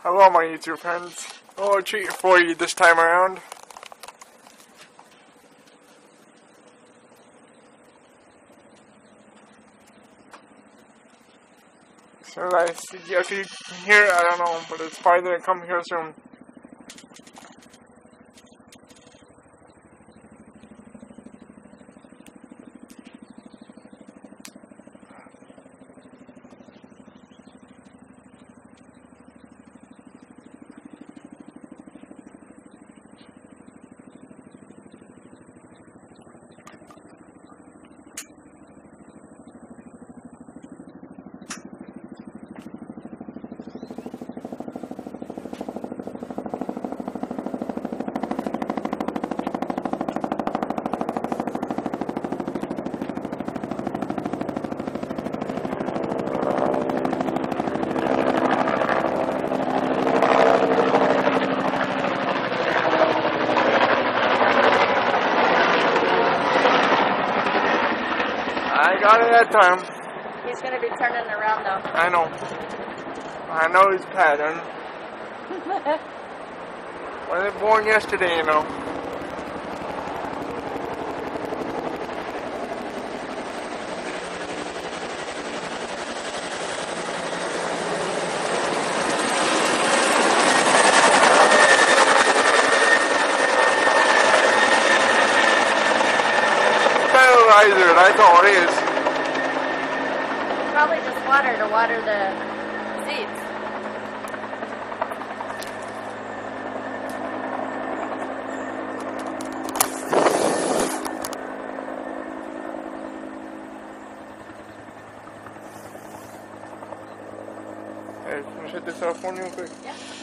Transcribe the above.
Hello, my YouTube friends. Oh, a treat for you this time around. So if you can hear it, I don't know, but it's probably gonna come here soon. I got it that time. He's going to be turning around though. I know. I know his pattern. Wasn't born yesterday, you know. Fertilizer, that's all it is. Probably just water to water the seeds. Hey, can you shut this off for me real quick? Yeah.